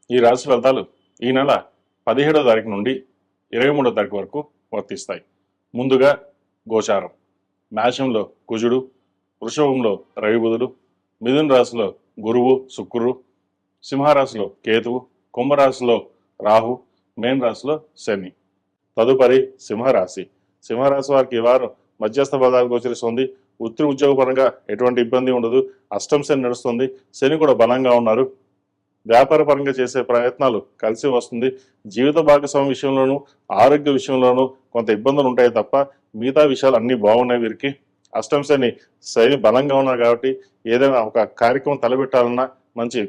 ఈ రాశి ఫలితాలు ఈ నెల 17వ తారీఖు నుండి 23వ తారీఖు వరకు వర్తిస్తాయి. ముందుగా గోచారం. మేషంలో కుజుడు, వృషభంలో రవి బుధుడు, మిథున రాశిలో గురువు శుక్రుడు, సింహరాశిలో కేతువు, కుంభరాశిలో రాహు, మేన్ రాశిలో శని. తదుపరి సింహరాశి. సింహరాశి వారికి ఈ వారం మధ్యస్థ ఫలితాలు గోచరిస్తుంది. వృత్తి ఉద్యోగపరంగా ఎటువంటి ఇబ్బంది ఉండదు. అష్టం శని నడుస్తుంది. శని కూడా బలంగా ఉన్నారు. వ్యాపార పరంగా చేసే ప్రయత్నాలు కలిసి వస్తుంది. జీవిత భాగస్వామి విషయంలోనూ ఆరోగ్య విషయంలోనూ కొంత ఇబ్బందులు ఉంటాయి తప్ప మిగతా విషయాలు అన్నీ బాగున్నాయి. వీరికి అష్టం శని బలంగా ఉన్నారు కాబట్టి ఏదైనా ఒక కార్యక్రమం తలపెట్టాలన్నా మంచి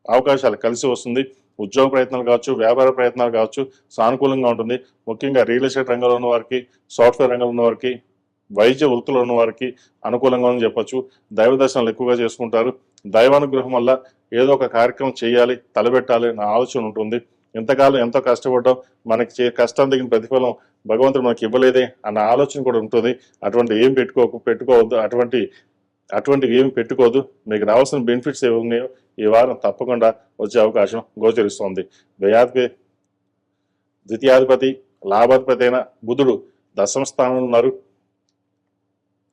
అవకాశాలు కలిసి వస్తుంది. ఉద్యోగ ప్రయత్నాలు కావచ్చు, వ్యాపార ప్రయత్నాలు కావచ్చు, సానుకూలంగా ఉంటుంది. ముఖ్యంగా రియల్ ఎస్టేట్ రంగంలో ఉన్న వారికి, సాఫ్ట్వేర్ రంగంలో ఉన్న వారికి, వైద్య వృత్తిలో ఉన్న వారికి అనుకూలంగా ఉందని చెప్పొచ్చు. దైవ దర్శనాలు ఎక్కువగా చేసుకుంటారు. దైవానుగ్రహం వల్ల ఏదో ఒక కార్యక్రమం చేయాలి, తలపెట్టాలి అనే ఆలోచన ఉంటుంది. ఇంతకాలం ఎంతో కష్టపడ్డాం, మనకి కష్టం తగిన ప్రతిఫలం భగవంతుడు మనకి ఇవ్వలేదే అన్న ఆలోచన కూడా ఉంటుంది. అటువంటి ఏం పెట్టుకోవద్దు. అటువంటివి ఏమి పెట్టుకోదు. మీకు రావాల్సిన బెనిఫిట్స్ ఏమి ఉన్నాయో ఈ వారం తప్పకుండా వచ్చే అవకాశం గోచరిస్తోంది. ద్వితీయాధిపతి లాభాధిపతి అయిన బుధుడు దశమ స్థానంలో ఉన్నారు.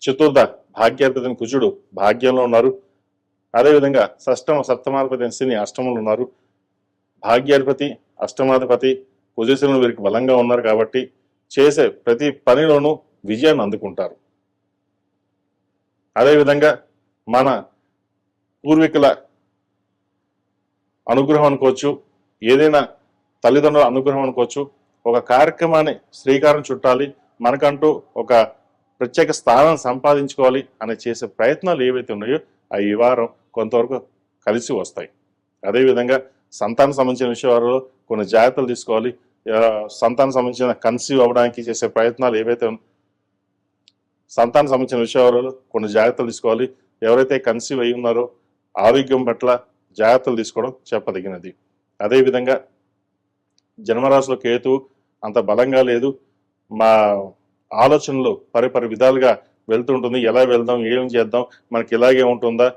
చతుర్థ భాగ్యాధిపతి కుజుడు భాగ్యంలో ఉన్నారు. అదేవిధంగా సప్తమాధిపతి అయిన శని అష్టమంలో ఉన్నారు. భాగ్యాధిపతి అష్టమాధిపతి కుజశనులు వీరికి బలంగా ఉన్నారు కాబట్టి చేసే ప్రతి పనిలోనూ విజయాన్ని అందుకుంటారు. అదేవిధంగా మన పూర్వీకుల అనుగ్రహం అనుకోవచ్చు, ఏదైనా తల్లిదండ్రుల అనుగ్రహం అనుకోవచ్చు. ఒక కార్యక్రమాన్ని శ్రీకారం చుట్టాలి, మనకంటూ ఒక ప్రత్యేక స్థానం సంపాదించుకోవాలి అని చేసే ప్రయత్నాలు ఏవైతే ఉన్నాయో అవి ఈ వారం కొంతవరకు కలిసి వస్తాయి. అదేవిధంగా సంతానం సంబంధించిన విషయాలలో కొన్ని జాగ్రత్తలు తీసుకోవాలి. సంతానం సంబంధించిన కన్సీవ్ అవ్వడానికి చేసే ప్రయత్నాలు ఏవైతే సంతానం సంబంధించిన విషయాలలో కొన్ని జాగ్రత్తలు తీసుకోవాలి. ఎవరైతే కన్సీవ్ అయి ఉన్నారో ఆరోగ్యం పట్ల జాగ్రత్తలు తీసుకోవడం చెప్పదగినది. అదేవిధంగా జన్మరాశిలో కేతువు అంత బలంగా లేదు. మా ఆలోచనలు పరిపరి విధాలుగా వెళ్తుంటుంది. ఎలా వెళ్దాం, ఏం చేద్దాం, మనకి ఇలాగే ఉంటుందా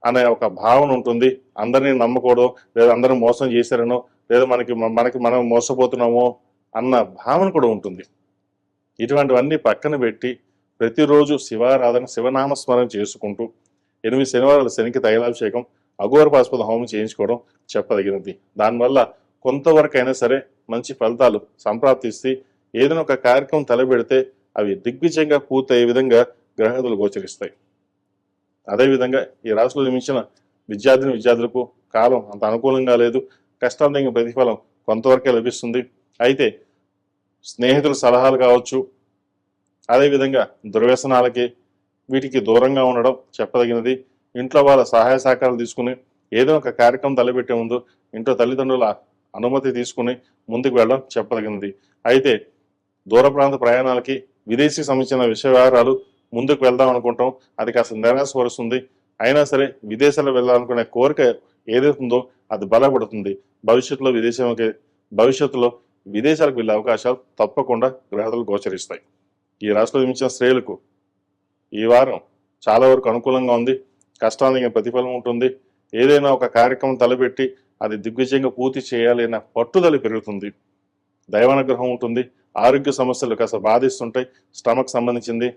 అనే ఒక భావన ఉంటుంది. అందరినీ నమ్మకూడదు, లేదా అందరూ మోసం చేశారనో, లేదా మనకి మనం మోసపోతున్నామో అన్న భావన కూడా ఉంటుంది. ఇటువంటివన్నీ పక్కన పెట్టి ప్రతిరోజు శివారాధన, శివనామస్మరణ చేసుకుంటూ 8 శనివారాలు శనికి తైలాభిషేకం, అఘోరపాశుపత హోమం చేయించుకోవడం చెప్పదగినది. దానివల్ల కొంతవరకు అయినా సరే మంచి ఫలితాలు సంప్రాప్తిస్తే ఏదైనా ఒక కార్యక్రమం తలపెడితే అవి దిగ్విజయంగా పూర్తయ్యే విధంగా గ్రహగతులు గోచరిస్తాయి. అదేవిధంగా ఈ రాశిలో జన్మించిన విద్యార్థులకు కాలం అంత అనుకూలంగా లేదు. కష్టం తగిన ప్రతిఫలం కొంతవరకే లభిస్తుంది. అయితే స్నేహితుల సలహాలు కావచ్చు, అదేవిధంగా దుర్వ్యసనాలకి వీటికి దూరంగా ఉండడం చెప్పదగినది. ఇంట్లో వాళ్ళ సహాయ సహకారాలు తీసుకుని ఏదో ఒక కార్యక్రమం తలపెట్టే ముందు ఇంట్లో తల్లిదండ్రుల అనుమతి తీసుకుని ముందుకు వెళ్ళడం చెప్పదగినది. అయితే దూర ప్రాంత ప్రయాణాలకి, విదేశీ సంబంధించిన విషయ వ్యవహారాలు ముందుకు వెళ్దాం అనుకుంటాం, అది కాస్త నిరాశపరుస్తుంది. అయినా సరే విదేశాల్లో వెళ్ళాలనుకునే కోరిక ఏదైతుందో అది బలపడుతుంది. భవిష్యత్తులో విదేశాలకు వెళ్ళే అవకాశాలు తప్పకుండా గ్రహాలు గోచరిస్తాయి. ఈ రాశిలో జన్మించిన స్త్రీలకు ఈ వారం చాలా వరకు అనుకూలంగా ఉంది. కష్టానికి ప్రతిఫలం ఉంటుంది. ఏదైనా ఒక కార్యక్రమం తలపెట్టి అది దిగ్విజయంగా పూర్తి చేయాలి అన్న పట్టుదల పెరుగుతుంది. దైవానుగ్రహం ఉంటుంది. ఆరోగ్య సమస్యలు కాస్త బాధిస్తుంటాయి. స్టమక్ సంబంధించింది,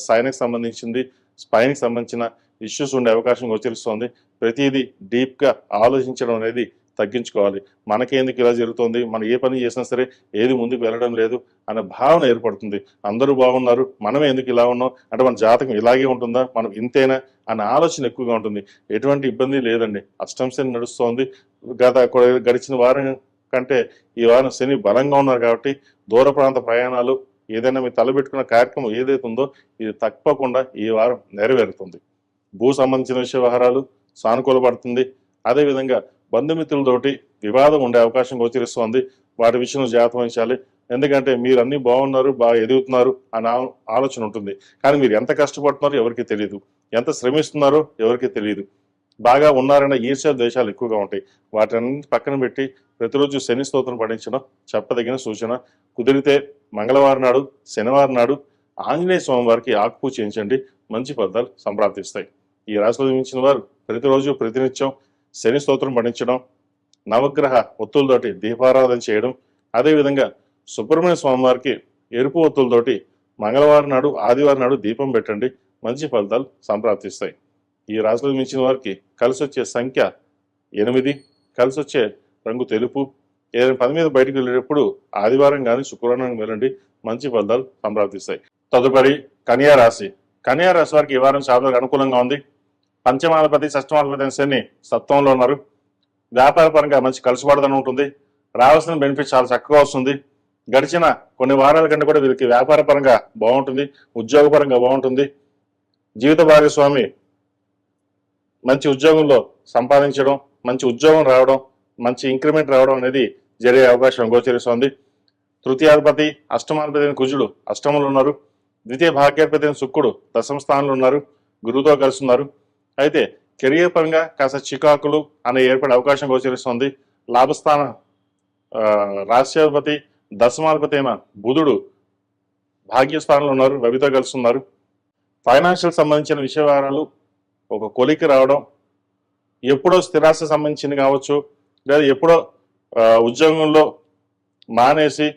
సైనక్ సంబంధించింది, స్పైన్కి సంబంధించిన ఇష్యూస్ ఉండే అవకాశం గోచరిస్తోంది. ప్రతిదీ డీప్గా ఆలోచించడం అనేది తగ్గించుకోవాలి. మనకేందుకు ఇలా జరుగుతుంది, మనం ఏ పని చేసినా సరే ఏది ముందుకు వెళ్ళడం లేదు అనే భావన ఏర్పడుతుంది. అందరూ బాగున్నారు, మనమే ఎందుకు ఇలా ఉన్నాం, అంటే మన జాతకం ఇలాగే ఉంటుందా, మనం ఇంతేనా అనే ఆలోచన ఎక్కువగా ఉంటుంది. ఎటువంటి ఇబ్బంది లేదండి. అష్టం శని నడుస్తోంది. గడిచిన వారం కంటే ఈ వారం శని బలంగా ఉన్నారు కాబట్టి దూర ప్రాంత ప్రయాణాలు, ఏదైనా మీరు తలబెట్టుకున్న కార్యక్రమం ఏదైతే ఉందో ఇది తప్పకుండా ఈ వారం నెరవేరుతుంది. భూ సంబంధించిన విషయ వ్యవహారాలు సానుకూలపడుతుంది. అదేవిధంగా బంధుమిత్రులతోటి వివాదం ఉండే అవకాశం గోచరిస్తోంది. వాటి విషయంలో జాగ్రత్త వహించాలి. ఎందుకంటే మీరు అన్ని బాగున్నారు, బాగా ఎదుగుతున్నారు అనే ఆలోచన ఉంటుంది. కానీ మీరు ఎంత కష్టపడుతున్నారో ఎవరికి తెలియదు, ఎంత శ్రమిస్తున్నారో ఎవరికి తెలియదు. బాగా ఉన్నారన్న ఈర్ష్య ద్వేషాలు ఎక్కువగా ఉంటాయి. వాటిని పక్కన పెట్టి ప్రతిరోజు శని స్తోత్రం పఠించడం చెప్పదగిన సూచన. కుదిరితే మంగళవారం నాడు, శనివారం నాడు ఆంజనేయ స్వామి వారికి ఆకుపూ చేయించండి. మంచి ఫలితాలు సంప్రాప్తిస్తాయి. ఈ రాశిలో జన్మించిన వారు ప్రతిరోజు ప్రతినిత్యం శని స్తోత్రం పఠించడం, నవగ్రహ ఒత్తులతోటి దీపారాధన చేయడం, అదేవిధంగా సుబ్రహ్మణ్య స్వామి వారికి ఎరుపు ఒత్తులతోటి మంగళవారం నాడు ఆదివారం నాడు దీపం పెట్టండి. మంచి ఫలితాలు సంప్రాప్తిస్తాయి. ఈ రాశిలో మించిన వారికి కలిసి వచ్చే సంఖ్య 8, కలిసి వచ్చే రంగు తెలుపు. ఏదైనా పని మీద బయటకు వెళ్ళేటప్పుడు ఆదివారం కానీ శుక్రవారం వెళ్ళండి. మంచి ఫలితాలు సంప్రాప్తిస్తాయి. తదుపరి కన్యా రాశి. కన్యా రాశి వారికి ఈ వారం చాలా అనుకూలంగా ఉంది. పంచమాధిపతి షష్టమాధిపతి అయిన శని సప్తమంలో ఉన్నారు. వ్యాపార పరంగా మంచి కలుసుబాటుదనం ఉంటుంది. రావాల్సిన బెనిఫిట్ చాలా చక్కగా వస్తుంది. గడిచిన కొన్ని వారాల కంటే కూడా వీరికి వ్యాపార పరంగా బాగుంటుంది, ఉద్యోగపరంగా బాగుంటుంది. జీవిత భాగస్వామి మంచి ఉద్యోగంలో సంపాదించడం, మంచి ఉద్యోగం రావడం, మంచి ఇంక్రిమెంట్ రావడం అనేది జరిగే అవకాశం గోచరిస్తోంది. తృతీయాధిపతి అష్టమాధిపతి అయిన కుజుడు అష్టమంలో ఉన్నారు. ద్వితీయ భాగ్యాధిపతి అయిన శుక్రుడు దశమ స్థానంలో ఉన్నారు, గురువుతో కలిసి ఉన్నారు. అయితే కెరియర్ పరంగా కాస్త చికాకులు అనే ఏర్పడే అవకాశం గోచరిస్తోంది. లాభస్థాన రాష్ట్రాధిపతి దశమాధిపతి అయిన బుధుడు భాగ్యస్థానంలో ఉన్నారు, రవితో కలిసి ఉన్నారు. ఫైనాన్షియల్ సంబంధించిన విషయాలు ఒక కొలికి రావడం, ఎప్పుడో స్థిరాస్తి సంబంధించింది కావచ్చు, లేదా ఎప్పుడో ఉద్యోగంలో మానేసి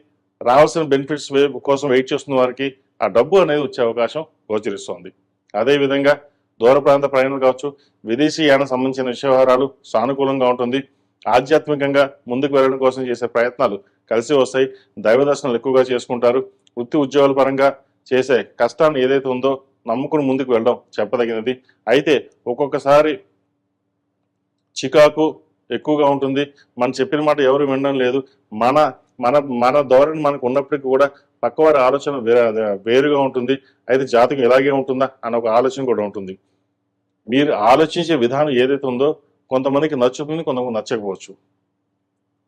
రావాల్సిన బెనిఫిట్స్ కోసం వెయిట్ చేస్తున్న వారికి ఆ డబ్బు అనేది వచ్చే అవకాశం గోచరిస్తోంది. అదేవిధంగా దూర ప్రాంత ప్రయాణాలు కావచ్చు, విదేశీ యానం సంబంధించిన విషయాలు సానుకూలంగా ఉంటుంది. ఆధ్యాత్మికంగా ముందుకు వెళ్ళడం కోసం చేసే ప్రయత్నాలు కలిసి వస్తాయి. దైవ దర్శనాలు ఎక్కువగా చేసుకుంటారు. వృత్తి ఉద్యోగాల పరంగా చేసే కష్టాన్ని ఏదైతే ఉందో నమ్ముకుని ముందుకు వెళ్ళడం చెప్పదగినది. అయితే ఒక్కొక్కసారి చికాకు ఎక్కువగా ఉంటుంది. మనం చెప్పిన మాట ఎవరు వినడం లేదు. మన మన మన ధోరణి మనకు ఉన్నప్పటికీ కూడా పక్కవారి ఆలోచన వేరుగా ఉంటుంది. అయితే జాతకం ఇలాగే ఉంటుందా అన్న ఒక ఆలోచన కూడా ఉంటుంది. మీరు ఆలోచించే విధానం ఏదైతే ఉందో కొంతమందికి నచ్చుతుంది, కొంతమంది నచ్చకపోవచ్చు.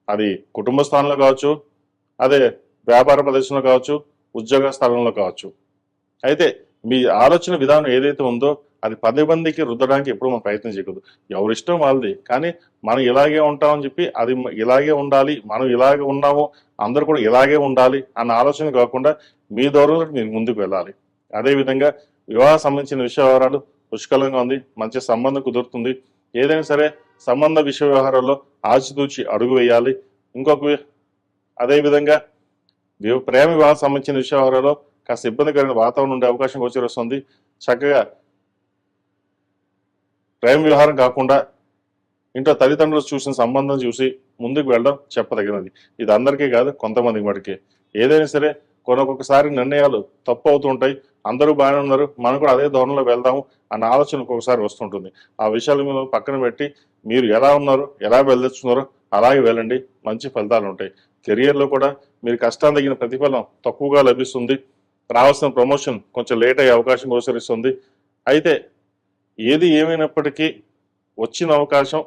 అది కుటుంబ స్థానంలో కావచ్చు, అదే వ్యాపార ప్రదేశంలో కావచ్చు, ఉద్యోగ స్థలంలో కావచ్చు. అయితే మీ ఆలోచన విధానం ఏదైతే ఉందో అది 10 మందికి రుద్దడానికి ఎప్పుడు మనం ప్రయత్నం చేయకూడదు. ఎవరిష్టం వాళ్ళది. కానీ మనం ఇలాగే ఉంటామని చెప్పి అది ఇలాగే ఉండాలి, మనం ఇలాగే ఉన్నాము, అందరూ కూడా ఇలాగే ఉండాలి అన్న ఆలోచన కాకుండా మీ దూరంలో మీరు ముందుకు వెళ్ళాలి. అదేవిధంగా వివాహ సంబంధించిన విషయాలు పుష్కలంగా ఉంది. మంచి సంబంధం కుదురుతుంది. ఏదైనా సరే సంబంధ విషయ వ్యవహారాల్లో ఆచితూచి అడుగు వేయాలి. అదేవిధంగా ప్రేమ వివాహం సంబంధించిన విషయాలలో కాస్త ఇబ్బందికరమైన వాతావరణం ఉండే అవకాశం గోచరిస్తుంది. చక్కగా ప్రేమ వ్యవహారం కాకుండా ఇంట్లో తల్లిదండ్రులు చూసిన సంబంధం చూసి ముందుకు వెళ్ళడం చెప్పదగినది. ఇది అందరికీ కాదు, కొంతమందికి మటుకే. ఏదైనా సరే కొనొకసారి నిర్ణయాలు తప్పు అవుతూ ఉంటాయి. అందరూ బాగానే ఉన్నారు, మనం కూడా అదే ధోరణిలో వెళ్దాము అన్న ఆలోచన ఒక్కొక్కసారి వస్తుంటుంది. ఆ విషయాలు మీరు పక్కన పెట్టి మీరు ఎలా ఉన్నారు, ఎలా వెళ్ళొచ్చున్నారో అలాగే వెళ్ళండి. మంచి ఫలితాలు ఉంటాయి. కెరియర్లో కూడా మీరు కష్టాన్ని తగిన ప్రతిఫలం తక్కువగా లభిస్తుంది. రావాల్సిన ప్రమోషన్ కొంచెం లేట్ అయ్యే అవకాశం గోచరిస్తుంది. అయితే ఏది ఏమైనప్పటికీ వచ్చిన అవకాశం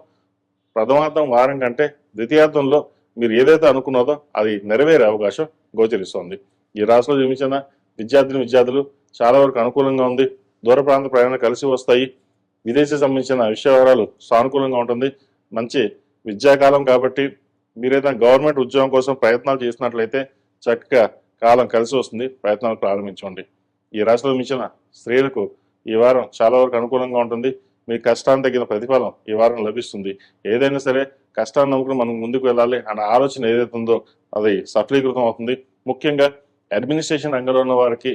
ప్రథమార్థం వారం కంటే ద్వితీయార్థంలో మీరు ఏదైతే అనుకున్నదో అది నెరవేరే అవకాశం గోచరిస్తోంది. ఈ రాశిలో జన్మించిన విద్యార్థులు చాలా వరకు అనుకూలంగా ఉంది. దూర ప్రాంత ప్రయాణాలు కలిసి వస్తాయి. విదేశీ సంబంధించిన విషయాలు సానుకూలంగా ఉంటుంది. మంచి విద్యాకాలం కాబట్టి మీరేదైనా గవర్నమెంట్ ఉద్యోగం కోసం ప్రయత్నాలు చేసినట్లయితే చక్కగా కాలం కలిసి వస్తుంది. ప్రయత్నాలు ప్రారంభించండి. ఈ రాశిలో మించిన స్త్రీలకు ఈ వారం చాలా వరకు అనుకూలంగా ఉంటుంది. మీ కష్టాన్ని తగిన ప్రతిఫలం ఈ వారం లభిస్తుంది. ఏదైనా సరే కష్టాన్ని నమ్ముకుని మనం ముందుకు వెళ్ళాలి అన్న ఆలోచన ఏదైతే ఉందో అది సఫలీకృతం అవుతుంది. ముఖ్యంగా అడ్మినిస్ట్రేషన్ రంగంలో ఉన్న వారికి,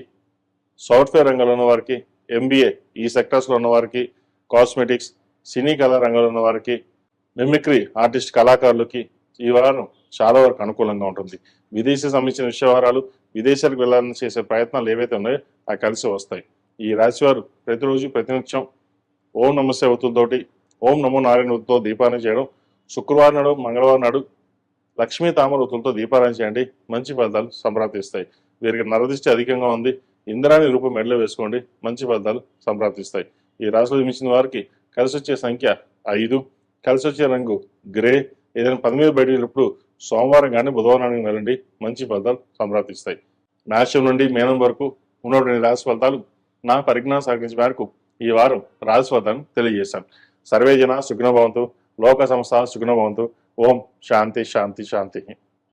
సాఫ్ట్వేర్ రంగంలో ఉన్న వారికి, MBA ఈ సెక్టర్స్లో ఉన్న వారికి, కాస్మెటిక్స్, సినీ కళా రంగంలో ఉన్న వారికి, మిమిక్రీ ఆర్టిస్ట్ కళాకారులకి ఈ వారం చాలా వరకు అనుకూలంగా ఉంటుంది. విదేశీ సంబంధించిన విషయాలు, విదేశాలకు వెళ్ళాలని చేసే ప్రయత్నాలు ఏవైతే ఉన్నాయో అవి కలిసి వస్తాయి. ఈ రాశి వారు ప్రతిరోజు ప్రతినిత్యం ఓం నమస్తే ఒత్తులతోటి, ఓం నమో నారాయణ ఒత్తుతో దీపారాయణ చేయడం, శుక్రవారం నాడు మంగళవారం నాడు లక్ష్మీ తామర ఒత్తులతో దీపారాయణ చేయండి. మంచి ఫలితాలు సంప్రాప్తిస్తాయి. వీరికి నరదిష్టి అధికంగా ఉంది, ఇంద్రాణి రూపం మెడలో వేసుకోండి. మంచి ఫలితాలు సంప్రాప్తిస్తాయి. ఈ రాశిలో జన్మించిన వారికి కలిసి వచ్చే సంఖ్య 5, కలిసి వచ్చే రంగు గ్రే. ఏదైనా పని మీద బయట వెళ్ళినప్పుడు సోమవారం కానీ బుధవారం వెళ్ళండి. మంచి ఫలితాలు సంప్రాప్తిస్తాయి. మేషం నుండి మీనం వరకు ఉన్నటువంటి రాశి ఫలితాలు నా పరిజ్ఞానం సహకరించిన మేరకు ఈ వారం రాశి ఫలితాలను తెలియజేశాను. సర్వే జన సుఖినో భవంతు, లోక సంస్థ సుఖినో భవంతు. ఓం శాంతి శాంతి శాంతి.